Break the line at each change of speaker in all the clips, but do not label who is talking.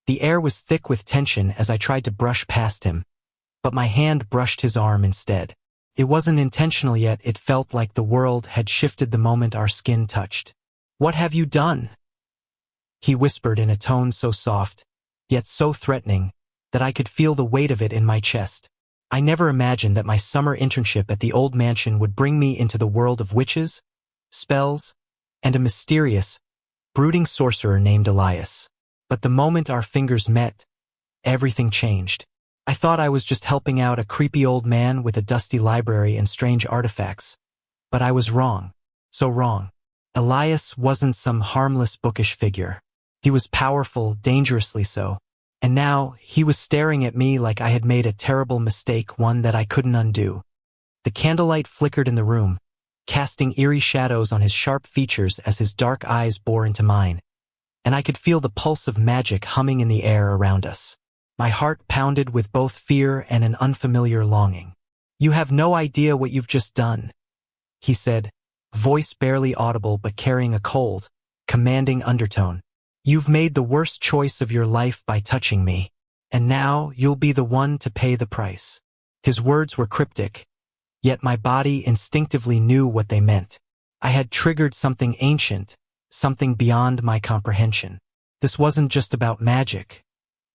The air was thick with tension as I tried to brush past him, but my hand brushed his arm instead. It wasn't intentional yet, it felt like the world had shifted the moment our skin touched. "What have you done?" he whispered in a tone so soft, yet so threatening, that I could feel the weight of it in my chest. I never imagined that my summer internship at the old mansion would bring me into the world of witches, spells, and a mysterious, brooding sorcerer named Elias. But the moment our fingers met, everything changed. I thought I was just helping out a creepy old man with a dusty library and strange artifacts. But I was wrong. So wrong. Elias wasn't some harmless bookish figure. He was powerful, dangerously so. And now, he was staring at me like I had made a terrible mistake, one that I couldn't undo. The candlelight flickered in the room, casting eerie shadows on his sharp features as his dark eyes bore into mine. And I could feel the pulse of magic humming in the air around us. My heart pounded with both fear and an unfamiliar longing. "You have no idea what you've just done," he said, voice barely audible but carrying a cold, commanding undertone. "You've made the worst choice of your life by touching me, and now you'll be the one to pay the price." His words were cryptic, yet my body instinctively knew what they meant. I had triggered something ancient, something beyond my comprehension. This wasn't just about magic.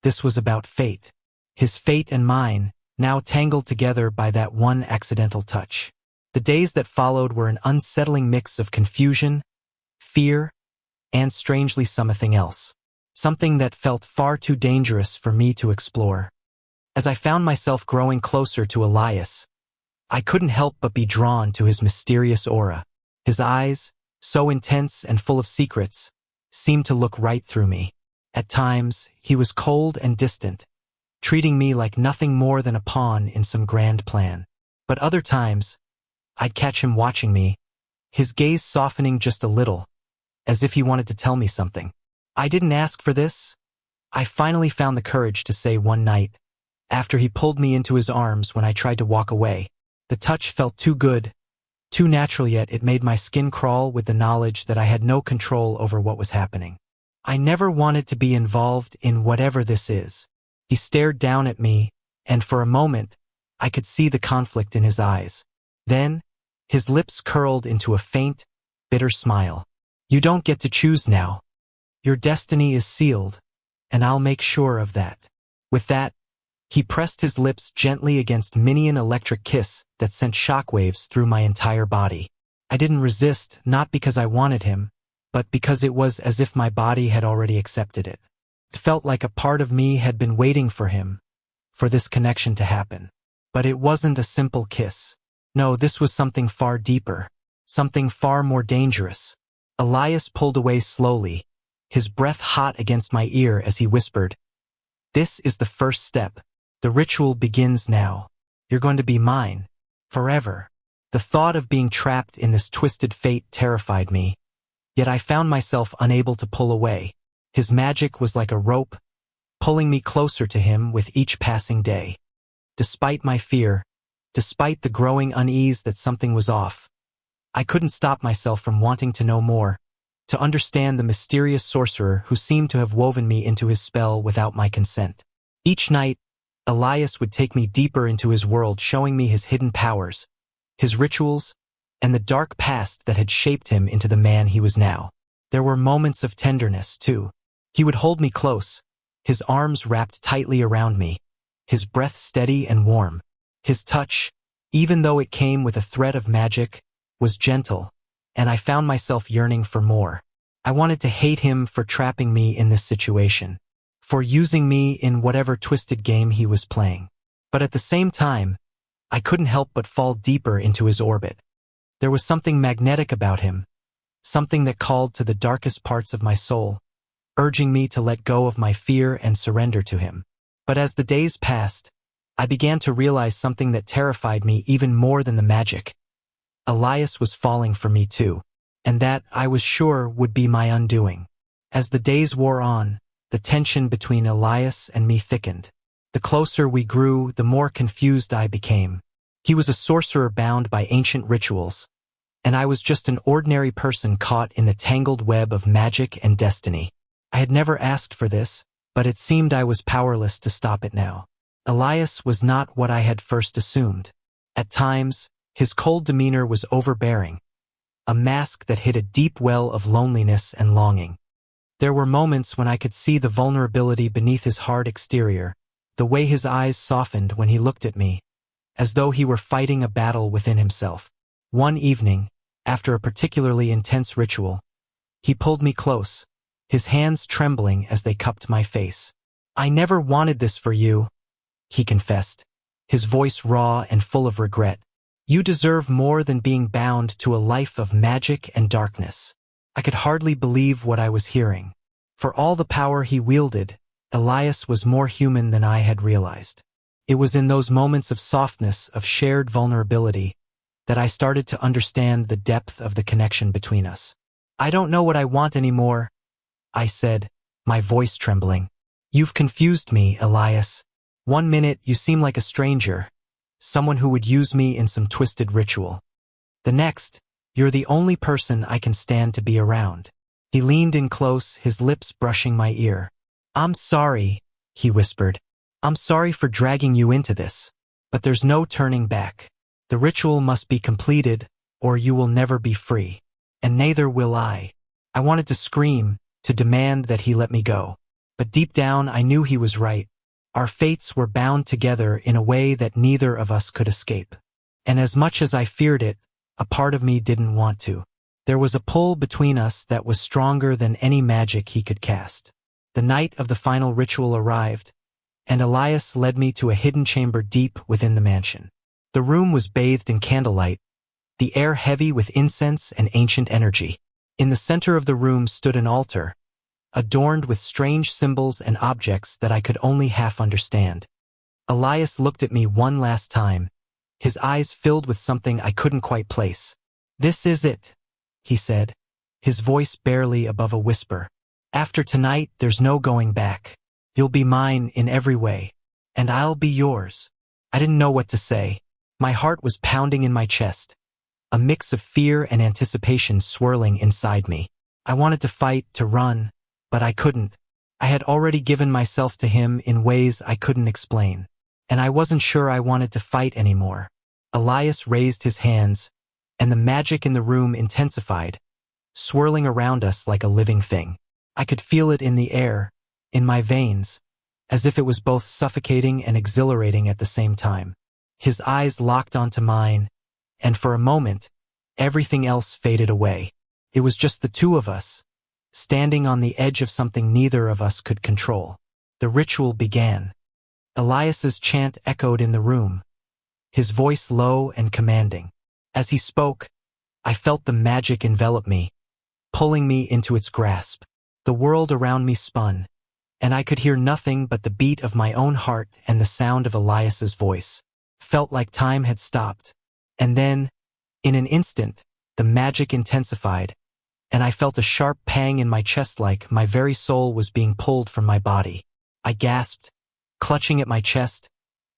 This was about fate. His fate and mine, now tangled together by that one accidental touch. The days that followed were an unsettling mix of confusion, fear, and strangely something else. Something that felt far too dangerous for me to explore. As I found myself growing closer to Elias, I couldn't help but be drawn to his mysterious aura. His eyes, so intense and full of secrets, seemed to look right through me. At times, he was cold and distant, treating me like nothing more than a pawn in some grand plan. But other times, I'd catch him watching me, his gaze softening just a little, as if he wanted to tell me something. "I didn't ask for this," I finally found the courage to say one night, after he pulled me into his arms when I tried to walk away. The touch felt too good, too natural, yet it made my skin crawl with the knowledge that I had no control over what was happening. "I never wanted to be involved in whatever this is." He stared down at me, and for a moment, I could see the conflict in his eyes. Then, his lips curled into a faint, bitter smile. "You don't get to choose now. Your destiny is sealed, and I'll make sure of that." With that, he pressed his lips gently against Minion electric kiss that sent shockwaves through my entire body. I didn't resist, not because I wanted him, but because it was as if my body had already accepted it. It felt like a part of me had been waiting for him, for this connection to happen. But it wasn't a simple kiss. No, this was something far deeper, something far more dangerous. Elias pulled away slowly, his breath hot against my ear as he whispered, "This is the first step. The ritual begins now. You're going to be mine, forever." The thought of being trapped in this twisted fate terrified me, yet I found myself unable to pull away. His magic was like a rope, pulling me closer to him with each passing day. Despite my fear, despite the growing unease that something was off, I couldn't stop myself from wanting to know more, to understand the mysterious sorcerer who seemed to have woven me into his spell without my consent. Each night, Elias would take me deeper into his world, showing me his hidden powers, his rituals, and the dark past that had shaped him into the man he was now. There were moments of tenderness, too. He would hold me close, his arms wrapped tightly around me, his breath steady and warm. His touch, even though it came with a threat of magic, was gentle, and I found myself yearning for more. I wanted to hate him for trapping me in this situation, for using me in whatever twisted game he was playing. But at the same time, I couldn't help but fall deeper into his orbit. There was something magnetic about him, something that called to the darkest parts of my soul, urging me to let go of my fear and surrender to him. But as the days passed, I began to realize something that terrified me even more than the magic. Elias was falling for me too, and that, I was sure, would be my undoing. As the days wore on, the tension between Elias and me thickened. The closer we grew, the more confused I became. He was a sorcerer bound by ancient rituals, and I was just an ordinary person caught in the tangled web of magic and destiny. I had never asked for this, but it seemed I was powerless to stop it now. Elias was not what I had first assumed. At times, his cold demeanor was overbearing, a mask that hid a deep well of loneliness and longing. There were moments when I could see the vulnerability beneath his hard exterior, the way his eyes softened when he looked at me, as though he were fighting a battle within himself. One evening, after a particularly intense ritual, he pulled me close, his hands trembling as they cupped my face. "I never wanted this for you," he confessed, his voice raw and full of regret. "You deserve more than being bound to a life of magic and darkness." I could hardly believe what I was hearing. For all the power he wielded, Elias was more human than I had realized. It was in those moments of softness, of shared vulnerability, that I started to understand the depth of the connection between us. "I don't know what I want anymore," I said, my voice trembling. "You've confused me, Elias. One minute you seem like a stranger, someone who would use me in some twisted ritual. The next, you're the only person I can stand to be around." He leaned in close, his lips brushing my ear. "I'm sorry," he whispered. "I'm sorry for dragging you into this. But there's no turning back. The ritual must be completed, or you will never be free. And neither will I." I wanted to scream, to demand that he let me go. But deep down I knew he was right. Our fates were bound together in a way that neither of us could escape. And as much as I feared it, a part of me didn't want to. There was a pull between us that was stronger than any magic he could cast. The night of the final ritual arrived, and Elias led me to a hidden chamber deep within the mansion. The room was bathed in candlelight, the air heavy with incense and ancient energy. In the center of the room stood an altar, adorned with strange symbols and objects that I could only half understand. Elias looked at me one last time, his eyes filled with something I couldn't quite place. "This is it," he said, his voice barely above a whisper. "After tonight, there's no going back. You'll be mine in every way, and I'll be yours." I didn't know what to say. My heart was pounding in my chest, a mix of fear and anticipation swirling inside me. I wanted to fight, to run, but I couldn't. I had already given myself to him in ways I couldn't explain, and I wasn't sure I wanted to fight anymore. Elias raised his hands, and the magic in the room intensified, swirling around us like a living thing. I could feel it in the air, in my veins, as if it was both suffocating and exhilarating at the same time. His eyes locked onto mine, and for a moment, everything else faded away. It was just the two of us, standing on the edge of something neither of us could control. The ritual began. Elias's chant echoed in the room, his voice low and commanding. As he spoke, I felt the magic envelop me, pulling me into its grasp. The world around me spun, and I could hear nothing but the beat of my own heart and the sound of Elias's voice. Felt like time had stopped. And then, in an instant, the magic intensified, and I felt a sharp pang in my chest like my very soul was being pulled from my body. I gasped, clutching at my chest,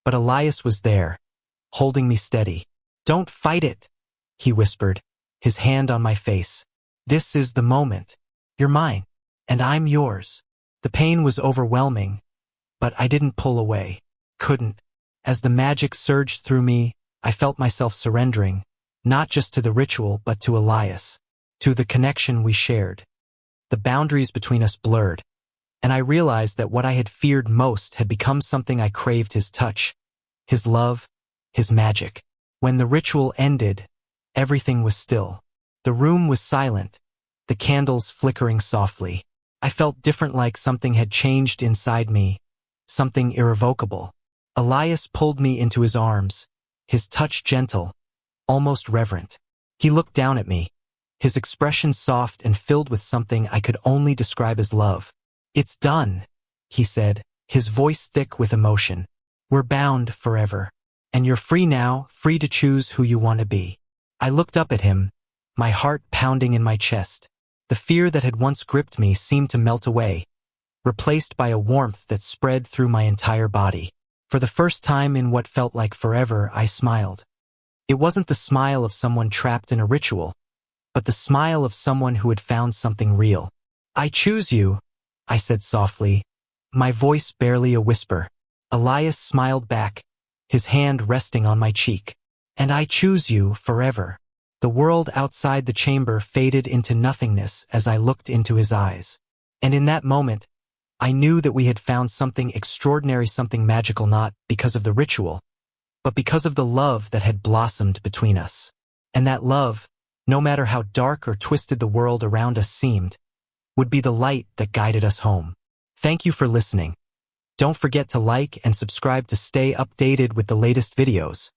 but Elias was there, holding me steady. "Don't fight it," he whispered, his hand on my face. "This is the moment. You're mine, and I'm yours." The pain was overwhelming, but I didn't pull away. Couldn't. As the magic surged through me, I felt myself surrendering, not just to the ritual but to Elias, to the connection we shared. The boundaries between us blurred, and I realized that what I had feared most had become something I craved: his touch, his love, his magic. When the ritual ended, everything was still. The room was silent, the candles flickering softly. I felt different, like something had changed inside me, something irrevocable. Elias pulled me into his arms, his touch gentle, almost reverent. He looked down at me, his expression soft and filled with something I could only describe as love. "It's done," he said, his voice thick with emotion. "We're bound forever. And you're free now, free to choose who you want to be." I looked up at him, my heart pounding in my chest. The fear that had once gripped me seemed to melt away, replaced by a warmth that spread through my entire body. For the first time in what felt like forever, I smiled. It wasn't the smile of someone trapped in a ritual, but the smile of someone who had found something real. "I choose you," I said softly, my voice barely a whisper. Elias smiled back, his hand resting on my cheek. And I choose you forever. The world outside the chamber faded into nothingness as I looked into his eyes. And in that moment, I knew that we had found something extraordinary, something magical, not because of the ritual, but because of the love that had blossomed between us. And that love, no matter how dark or twisted the world around us seemed, would be the light that guided us home. Thank you for listening. Don't forget to like and subscribe to stay updated with the latest videos.